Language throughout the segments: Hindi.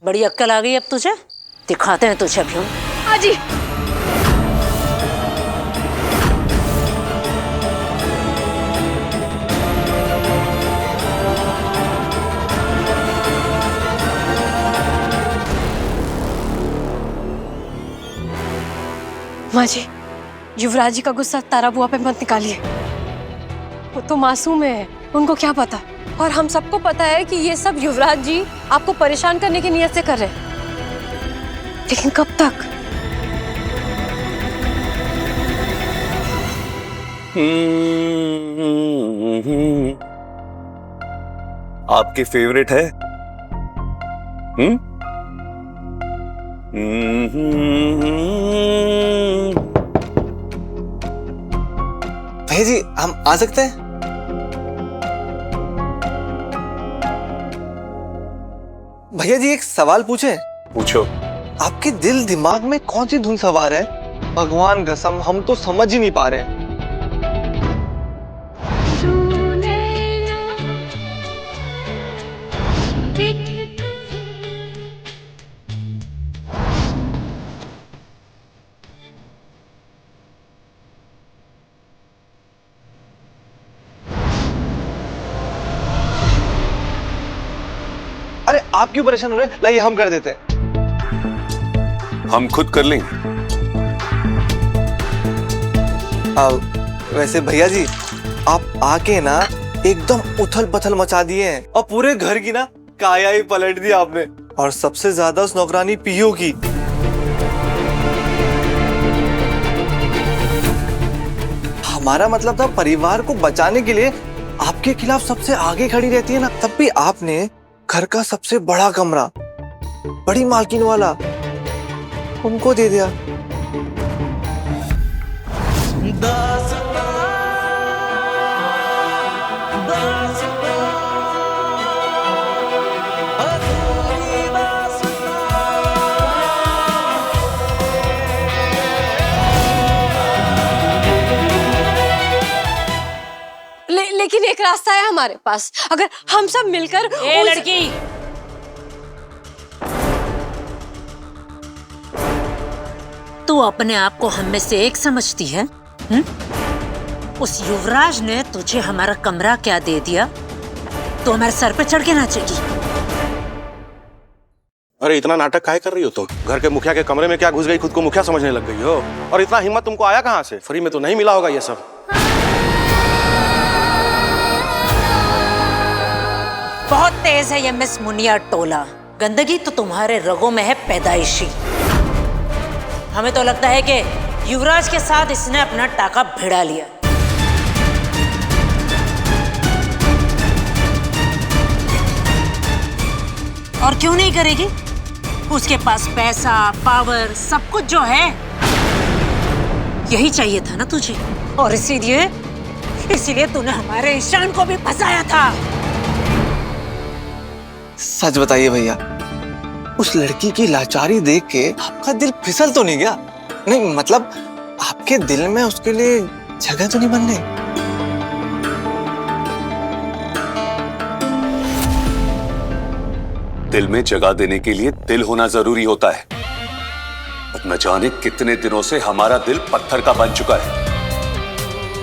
बड़ी अक्कल आ गई अब तुझे, दिखाते हैं तुझे अभी। आजी माँ जी, युवराज जी का गुस्सा तारा बुआ पे मत निकालिए। वो तो मासूम है, उनको क्या पता। और हम सबको पता है कि ये सब युवराज जी आपको परेशान करने की नियत से कर रहे हैं, लेकिन कब तक? आपके फेवरेट है? भैया जी, हम आ सकते हैं? भैया जी, एक सवाल पूछे? पूछो। आपके दिल दिमाग में कौन सी धुन सवार है? भगवान कसम, हम तो समझ ही नहीं पा रहे हैं। अरे आप क्यों परेशान हो रहे हैं? लाइए हम कर देते हैं। हम खुद कर लेंगे। वैसे भैया जी, आप आके ना एकदम उथल पथल मचा दिए हैं और पूरे घर की ना काया ही पलट दी आपने। और सबसे ज्यादा उस नौकरानी पीयू की। हमारा मतलब था परिवार को बचाने के लिए आपके खिलाफ सबसे आगे खड़ी रहती है ना, तब भी आपने घर का सबसे बड़ा कमरा, बड़ी मालकिन वाला, उनको दे दिया। लेकिन एक रास्ता है हमारे पास, अगर हम सब मिलकर। ए लड़की, तू अपने आप को हम में से एक समझती है? उस युवराज ने तुझे हमारा कमरा क्या दे दिया, तो हमारे सर पे चढ़ के नाचेगी? अरे इतना नाटक काहे कर रही हो तुम? घर के मुखिया के कमरे में क्या घुस गई, खुद को मुखिया समझने लग गई हो? और इतना हिम्मत तुमको आया कहाँ से? फ्री में तो नहीं मिला होगा ये सब। बहुत तेज है ये मिस मुनिया टोला। गंदगी तो तुम्हारे रगों में है पैदाइशी। हमें तो लगता है कि युवराज के साथ इसने अपना टाका भिड़ा लिया। और क्यों नहीं करेगी? उसके पास पैसा, पावर, सब कुछ जो है, यही चाहिए था ना तुझे। और इसीलिए तूने हमारे ईशान को भी फंसाया था। सच बताइए भैया, उस लड़की की लाचारी देख के आपका दिल फिसल तो नहीं गया? नहीं मतलब, आपके दिल में उसके लिए जगह तो नहीं बन गई? दिल में जगह देने के लिए दिल होना जरूरी होता है। अब न जाने कितने दिनों से हमारा दिल पत्थर का बन चुका है।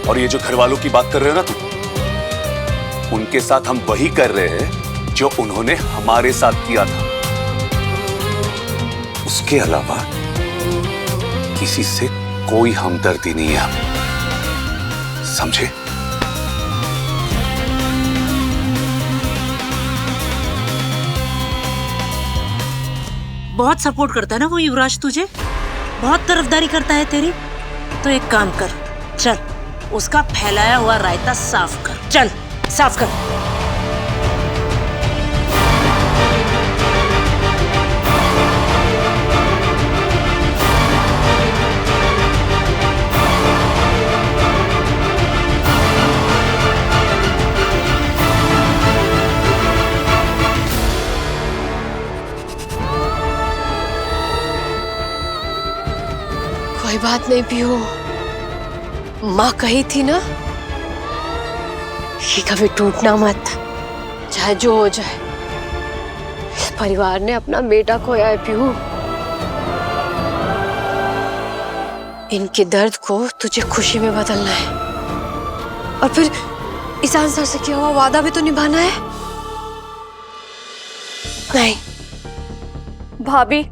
और ये जो घर वालों की बात कर रहे हो ना तुम, उनके साथ हम वही कर रहे हैं जो उन्होंने हमारे साथ किया था। उसके अलावा किसी से कोई हमदर्दी नहीं है, समझे? बहुत सपोर्ट करता है ना वो युवराज तुझे, बहुत तरफदारी करता है तेरी। तो एक काम कर, चल उसका फैलाया हुआ रायता साफ कर। चल साफ कर। कोई बात नहीं पियो, माँ कही थी ना, ये कभी टूटना मत, चाहे जो हो जाए। इस परिवार ने अपना बेटा खोया है पीहू। इनके दर्द को तुझे खुशी में बदलना है और फिर ईशान सर से किया हुआ वादा भी तो निभाना है। नहीं भाभी,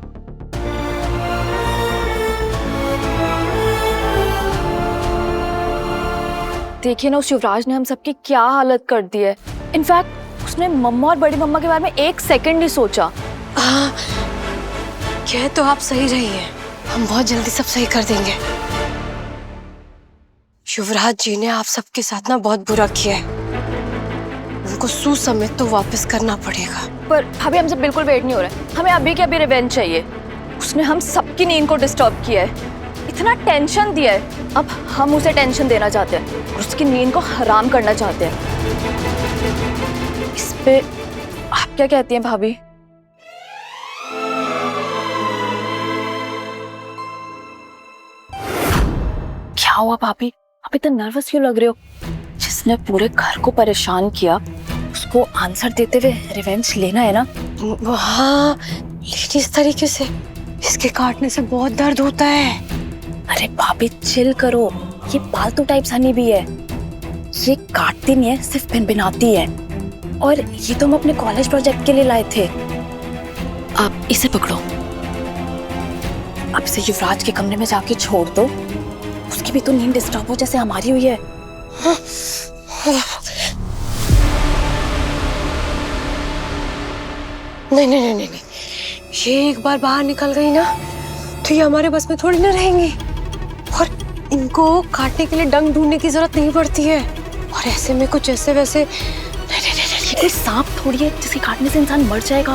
देखिए ना, उस युवराज ने हम सबकी क्या हालत कर दी है। इनफैक्ट उसने मम्मा और बड़ी मम्मा के बारे में एक सेकंड नहीं सोचा। हाँ, कह तो आप सही रही हैं। हम बहुत जल्दी सब सही कर देंगे। युवराज जी ने आप सबके साथ ना बहुत बुरा किया है। उनको सुसमेत तो वापस करना पड़ेगा। पर भाभी, हमसे बिल्कुल वेट नहीं हो रहा है। हमें अभी के अभी रिवेंज चाहिए। उसने हम सबकी नींद को डिस्टर्ब किया है, इतना टेंशन दिया है। अब हम उसे टेंशन देना चाहते हैं और उसकी नींद को हराम करना चाहते हैं। इस पे आप क्या कहती हैं भाभी? क्या हुआ भाभी, आप इतना नर्वस क्यों लग रहे हो? जिसने पूरे घर को परेशान किया उसको आंसर देते हुए रिवेंज लेना है ना? हाँ, लेकिन इस तरीके से इसके काटने से बहुत दर्द होता है। अरे भाभी चिल करो, ये पालतू टाइप हनी भी है। ये काटती नहीं है, सिर्फ भिनभिनाती है। और ये तो हम अपने कॉलेज प्रोजेक्ट के लिए लाए थे। आप इसे पकड़ो, अब इसे युवराज के कमरे में जाके छोड़ दो। उसकी भी तो नींद डिस्टर्ब हो जैसे हमारी हुई है। नहीं नहीं नहीं नहीं, ये एक बार बाहर निकल गई ना तो ये हमारे बस में थोड़ी ना रहेंगी। और इनको काटने के लिए डंक ढूंढने की जरूरत नहीं पड़ती है। और ऐसे में कुछ ऐसे वैसे ये कोई सांप थोड़ी है जिसके काटने से इंसान मर जाएगा।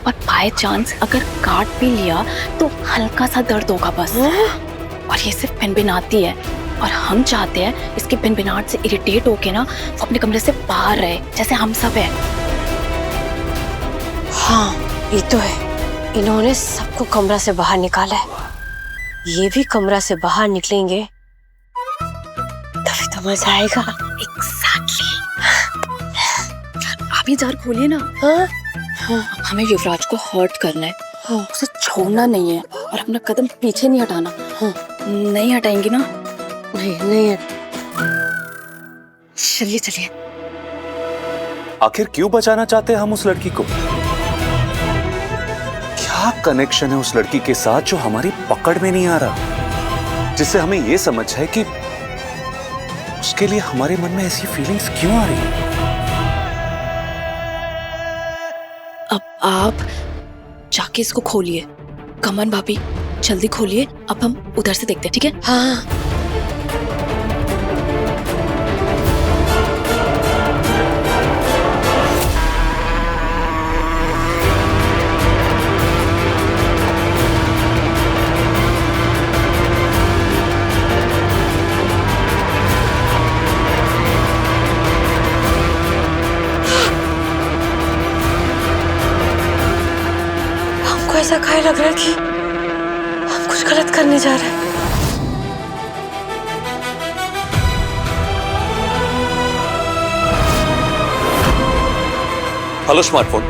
और बाय चांस अगर काट भी लिया तो हल्का सा दर्द होगा बस। और ये सिर्फ भिनभिनाती है और हम चाहते हैं इसके भिनभिनाहट से इरिटेट होके ना वो अपने कमरे से बाहर रहे जैसे हम सब है। हाँ, ये तो है। इन्होंने सबको कमरा से बाहर निकाला है। ये भी कमरा से बाहर निकलेंगे तभी तो मजा आएगा। एग्जैक्टली। आप ये जार खोलिए ना। हाँ? हमें युवराज को हर्ट करना है, उसे छोड़ना नहीं है और अपना कदम पीछे नहीं हटाना। नहीं हटाएंगी ना? नहीं नहीं, चलिए चलिए। आखिर क्यों बचाना चाहते हैं हम उस लड़की को? क्या कनेक्शन है उस लड़की के साथ जो हमारी पकड़ में नहीं आ रहा, जिससे हमें यह समझ है कि उसके लिए हमारे मन में ऐसी फीलिंग्स क्यों आ रही है? अब आप जाके इसको खोलिए। कमन भाभी जल्दी खोलिए, अब हम उधर से देखते हैं, ठीक है? हाँ, ऐसा काहे लग रहा है कि हम कुछ गलत करने जा रहे हैं। हेलो स्मार्टफोन,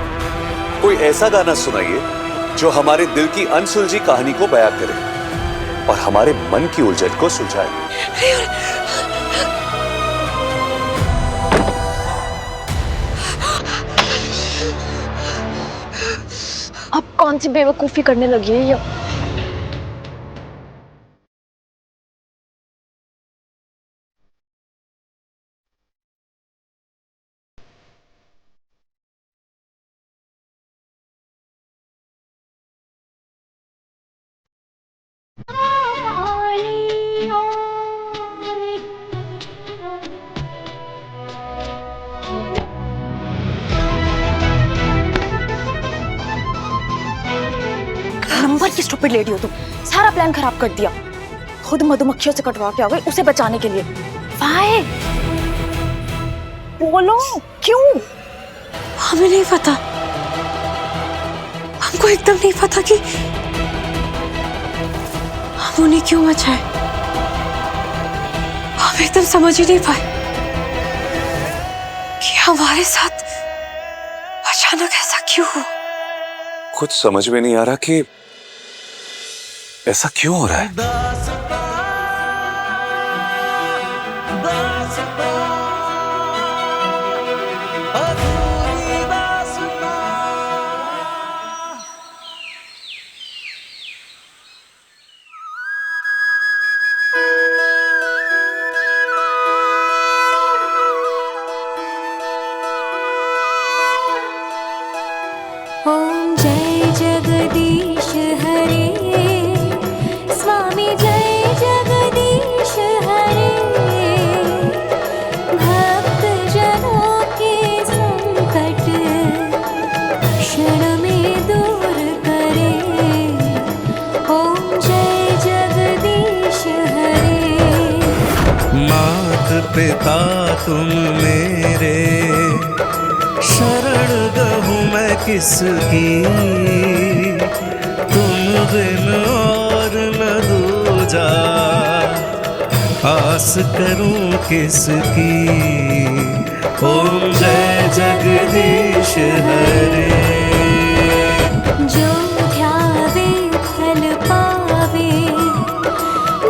कोई ऐसा गाना सुनाइए जो हमारे दिल की अनसुलझी कहानी को बयां करे और हमारे मन की उलझन को सुलझाए। अब कौन सी बेवकूफी करने लगी है ये? नंबर की स्टूपिड लेडी हो तुम। सारा प्लान खराब कर दिया। खुद मधुमक्खियों से कटवा के आ गई उसे बचाने के लिए। वाई? बोलो क्यों? हमें नहीं पता, हमको एकदम नहीं पता कि हम उन्हें क्यों बचाए। हम एकदम समझ ही नहीं पाए कि हमारे साथ अचानक ऐसा क्यों हुआ। कुछ समझ में नहीं आ रहा कि ऐसा क्यों हो रहा है। ओम जय जगदीश हरे, स्वामी जय जगदीश हरे, भक्त जनों के संकट क्षण में दूर करे। ओम जय जगदीश हरे। मात पिता तुम मेरे, शरण गहूँ मैं किसकी, तुम बिन और न दूजा, आस करूं किसकी। ओम जय जगदीश हरे। जो ध्यावे फल पावे,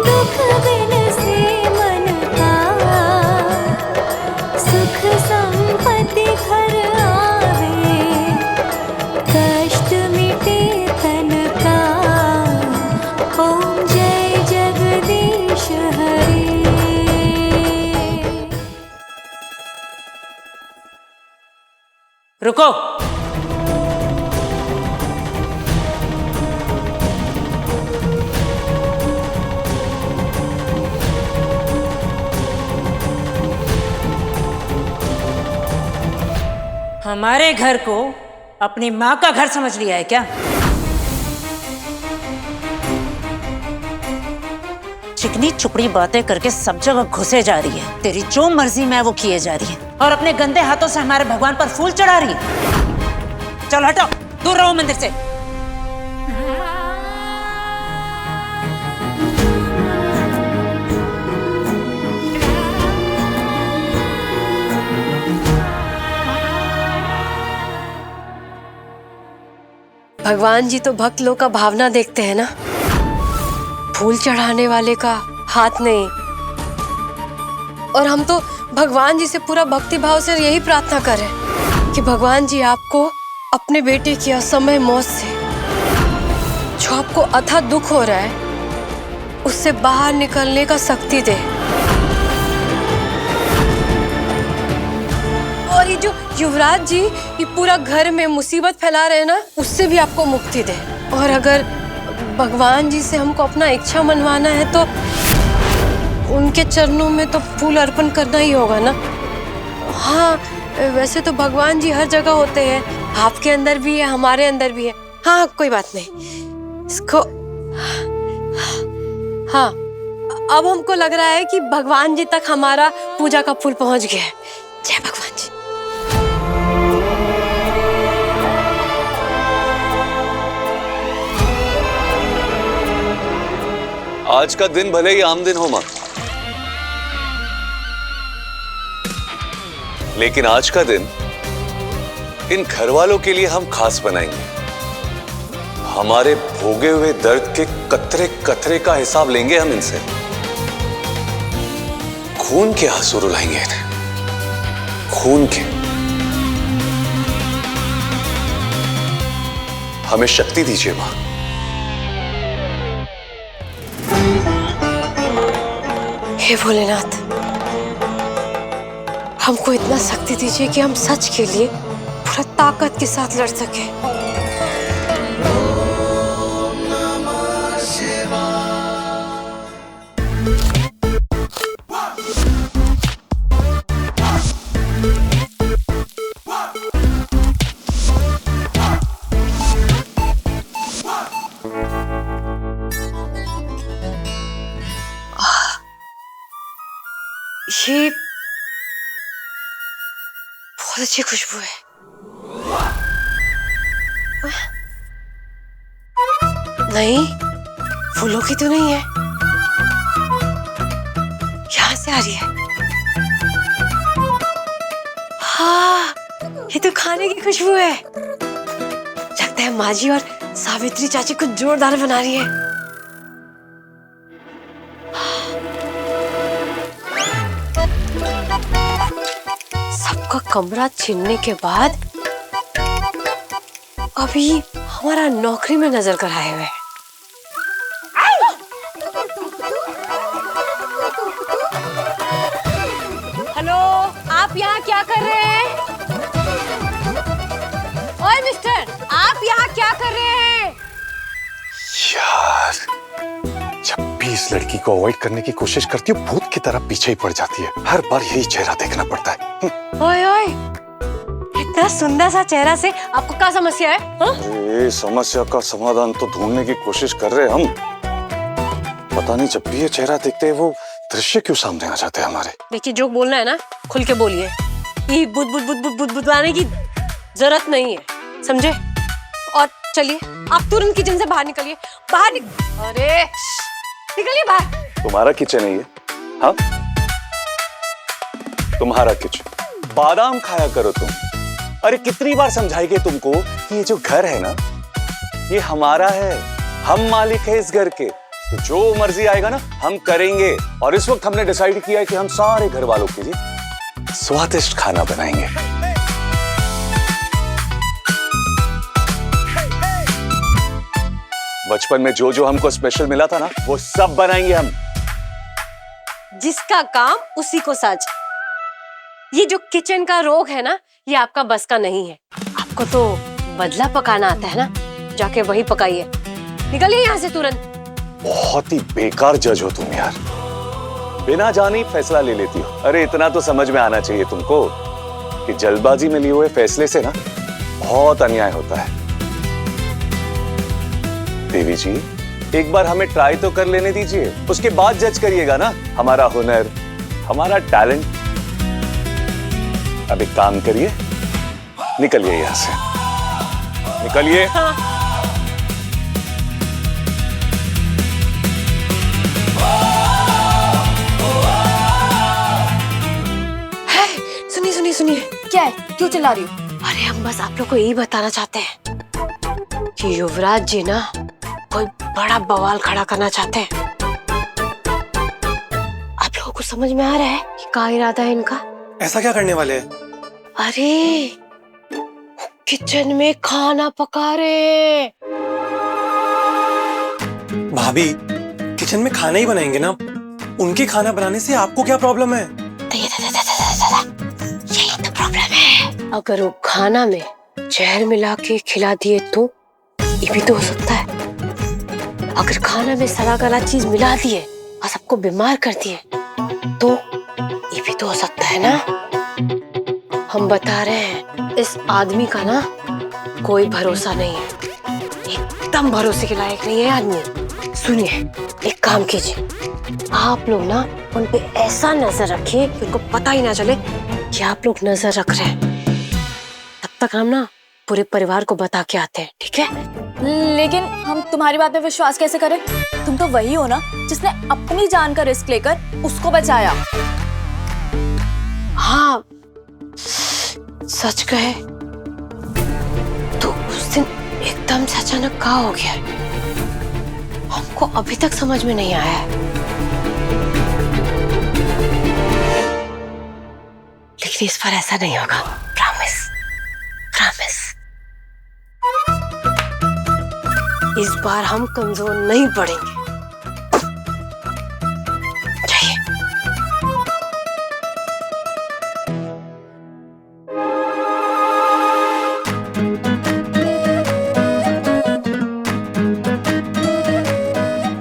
दुख बिन से मन का, सुख संपत्ति घर आवे, कष्ट मिटे तन का। ओम जय जगदीश हरे। रुको। हमारे घर को अपनी माँ का घर समझ लिया है क्या? चिकनी चुपड़ी बातें करके सब जगह घुसे जा रही है। तेरी जो मर्जी में वो किए जा रही है और अपने गंदे हाथों से हमारे भगवान पर फूल चढ़ा रही है। चल हटो, दूर रहो मंदिर से। भगवान जी तो भक्त लोग का भावना देखते हैं ना, फूल चढ़ाने वाले का हाथ नहीं। और हम तो भगवान जी से पूरा भक्ति भाव से यही प्रार्थना करें कि भगवान जी आपको अपने बेटे की असमय मौत से जो आपको अथाह दुख हो रहा है उससे बाहर निकलने का शक्ति दे। और ये जो युवराज जी ये पूरा घर में मुसीबत फैला रहे हैं ना, उससे भी आपको मुक्ति दे। और अगर भगवान जी से हमको अपना इच्छा मनवाना है तो उनके चरणों में तो फूल अर्पण करना ही होगा ना। हाँ, वैसे तो भगवान जी हर जगह होते हैं, आपके अंदर भी है, हमारे अंदर भी है। हाँ, कोई बात नहीं इसको। हाँ, अब हमको लग रहा है कि भगवान जी तक हमारा पूजा का फूल पहुंच गया है। जय भगवान जी। आज का दिन भले ही आम दिन हो मां, लेकिन आज का दिन इन घर वालों के लिए हम खास बनाएंगे। हमारे भोगे हुए दर्द के कतरे कतरे का हिसाब लेंगे हम इनसे। खून के आंसू रुलाएंगे इन्हें, खून के। हमें शक्ति दीजिए मां। हे भोलेनाथ, हमको इतना शक्ति दीजिए कि हम सच के लिए पूरा ताकत के साथ लड़ सके। ये बहुत अच्छी खुशबू है। नहीं, फूलों की तो नहीं है, यहां से आ रही है। हाँ, ये तो खाने की खुशबू है। लगता लगता है माँ जी और सावित्री चाची कुछ जोरदार बना रही है। सबका कमरा छीनने के बाद अभी हमारा नौकरी में नजर कर आए हुए हैं। हेलो, आप यहाँ क्या कर रहे हैं? ओए मिस्टर, आप यहाँ क्या कर रहे हैं? यार, जब भी इस लड़की को अवॉइड करने की कोशिश करती हूँ, भूत की तरह पीछे ही पड़ जाती है। हर बार यही चेहरा देखना पड़ता है। ओए ओए, इतना सुंदर सा चेहरा से आपको क्या समस्या है? हाँ? ये समस्या का समाधान तो ढूंढने की कोशिश कर रहे हैं हम। पता नहीं जब भी ये चेहरा देखते हैं वो दृश्य क्यों सामने आ जाते हैं हमारे। देखिए, जो बोलना है ना खुल के बोलिए। ये बुद बुद बुद बुद बुद बुदवाने की जरूरत नहीं है, समझे? और चलिए, आप तुरंत किचन से बाहर निकलिए। अरे निकलिए बाहर। तुम्हारा किचन है ये? हाँ, तुम्हारा किचन। बादाम खाया करो तुम। अरे कितनी बार समझाएंगे तुमको कि ये जो घर है ना, ये हमारा है, हम मालिक है इस घर के। तो जो मर्जी आएगा ना हम करेंगे। और इस वक्त हमने डिसाइड किया है कि हम सारे घर वालों के लिए स्वादिष्ट खाना बनाएंगे। बचपन में जो जो हमको स्पेशल मिला था ना, वो सब बनाएंगे हम। जिसका काम उसी को साज। ये जो किचन का रोग है ना, ये आपका बस का नहीं है। आपको तो बदला पकाना आता है ना, जाके वही पकाइए। निकलिए यहाँ से तुरंत। बहुत ही बेकार जज हो तुम यार, बिना जाने ही फैसला ले लेती हो। अरे इतना तो समझ में आना चाहिए तुमको कि जल्दबाजी में लिए हुए फैसले से ना बहुत अन्याय होता है। देवी जी, एक बार हमें ट्राई तो कर लेने दीजिए, उसके बाद जज करिएगा ना हमारा हुनर, हमारा टैलेंट। अब एक काम करिए, निकलिए यहां से, निकलिए। सुनिए। क्या है? क्यों चिल्ला रही हो? अरे हम बस आप लोग को यही बताना चाहते हैं कि युवराज जी ना कोई बड़ा बवाल खड़ा करना चाहते हैं। आप लोगों को समझ में आ रहा है कि क्या इरादा है इनका? ऐसा क्या करने वाले हैं? अरे किचन में खाना पका रहे। भाभी, किचन में खाना ही बनाएंगे ना, उनके खाना बनाने से आपको क्या प्रॉब्लम है? यही तो प्रॉब्लम है। अगर वो खाना में जहर मिला के खिला दिए तो ये भी तो हो सकता है। अगर खाना में सड़ा गला चीज मिला दिए और सबको बीमार कर दिए तो ये भी तो हो सकता है ना। हम बता रहे हैं, इस आदमी का ना कोई भरोसा नहीं है, एकदम भरोसे के लायक नहीं है आदमी। सुनिए, एक काम कीजिए, आप लोग ना उन पे ऐसा नजर रखिए कि उनको पता ही ना चले कि आप लोग नजर रख रहे हैं। तब तक हम ना पूरे परिवार को बता के आते हैं, ठीक है? लेकिन हम तुम्हारी बात पे विश्वास कैसे करें? तुम तो वही हो ना जिसने अपनी जान का रिस्क लेकर उसको बचाया। हाँ, सच कहे तो उस दिन एकदम से अचानक क्या हो गया, हमको अभी तक समझ में नहीं आया है। लेकिन इस बार ऐसा नहीं होगा, प्रॉमिस प्रॉमिस। इस बार हम कमजोर नहीं पड़ेंगे। जाइए।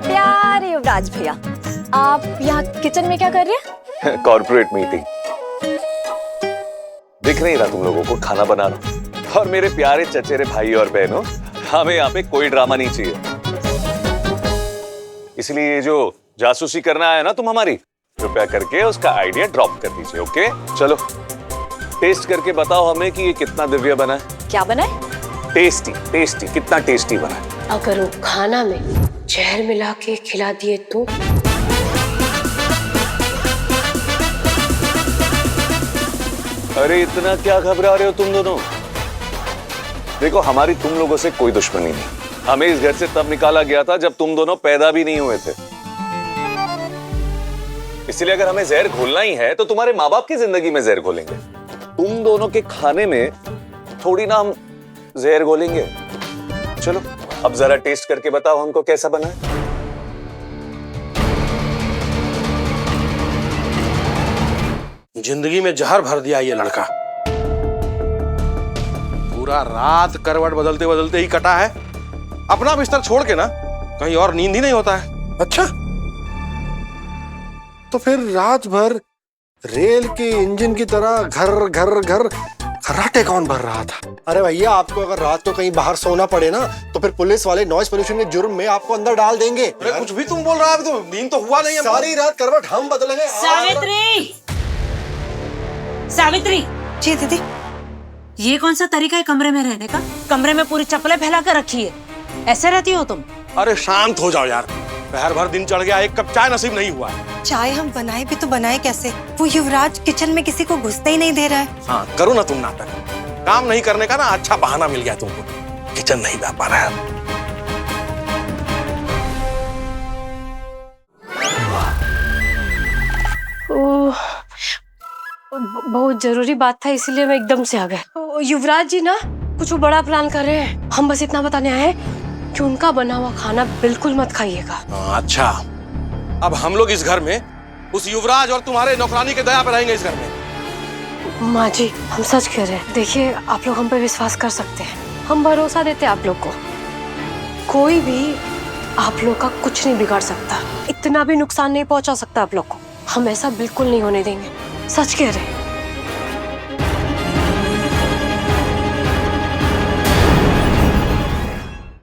प्यारे युवराज भैया, आप यहाँ किचन में क्या कर रहे हैं? Corporate meeting. दिख नहीं रहा तुम लोगों को खाना बना रहा हूं। और मेरे प्यारे चचेरे भाई और बहनों, हमें यहाँ पे कोई ड्रामा नहीं चाहिए। इसलिए ये जो जासूसी करना है ना तुम हमारी, कृपया करके उसका आइडिया ड्रॉप कर दीजिए। ओके, चलो टेस्ट करके बताओ हमें कि ये कितना दिव्य बना है। क्या बना है? टेस्टी टेस्टी, कितना टेस्टी बना है। अगर वो खाना में जहर मिला के खिला दिए तो? अरे इतना क्या घबरा रहे हो तुम दोनों? देखो, हमारी तुम लोगों से कोई दुश्मनी नहीं। हमें इस घर से तब निकाला गया था जब तुम दोनों पैदा भी नहीं हुए थे। इसलिए अगर हमें जहर घोलना ही है तो तुम्हारे माँ बाप की जिंदगी में जहर घोलेंगे। तुम दोनों के खाने में थोड़ी ना हम जहर घोलेंगे। चलो अब जरा टेस्ट करके बताओ हमको कैसा बना है। जिंदगी में जहर भर दिया ये लड़का। पूरा रात करवट बदलते बदलते ही कटा है। अपना बिस्तर छोड़ के ना कहीं और नींद ही नहीं होता है। अच्छा, तो फिर रात भर रेल के इंजन की तरह घर घर घर खर्राटे कौन भर रहा था? अरे भैया, आपको अगर रात को कहीं बाहर सोना पड़े ना तो फिर पुलिस वाले नॉइज पोल्यूशन के जुर्म में आपको अंदर डाल देंगे। अरे कुछ भी तुम बोल रहा है, तो नींद तो हुआ नहीं है। सारी रात करवट हम बदलेंगे। सावित्री, सावित्री। जी दीदी। ये कौन सा तरीका है कमरे में रहने का? कमरे में पूरी चप्पलें फैला कर रखी है, ऐसे रहती हो तुम? अरे शांत हो जाओ यार, पहर भर दिन चढ़ गया, एक कप चाय नसीब नहीं हुआ है। चाय हम बनाए भी तो बनाए कैसे? वो युवराज किचन में किसी को घुसते ही नहीं दे रहा है। हाँ, करो ना तुम नाटक। काम नहीं करने का ना अच्छा बहाना मिल गया तुमको। किचन नहीं जा पा रहा है। बहुत जरूरी बात था, इसीलिए मैं एकदम से आ गए। युवराज जी ना कुछ बड़ा प्लान कर रहे हैं। हम बस इतना बताने आए हैं कि उनका बना हुआ खाना बिल्कुल मत खाइएगा। अच्छा, अब हम लोग इस घर में उस युवराज और तुम्हारे नौकरानी के दया पे रहेंगे इस घर में। माँ जी, हम सच कह रहे हैं। देखिए, आप लोग हम पे विश्वास कर सकते हैं। हम भरोसा देते हैं आप लोग को। कोई भी आप लोग का कुछ नहीं बिगाड़ सकता, इतना भी नुकसान नहीं पहुंचा सकता आप लोग को। हम ऐसा बिल्कुल नहीं होने देंगे, सच कह रहे हैं।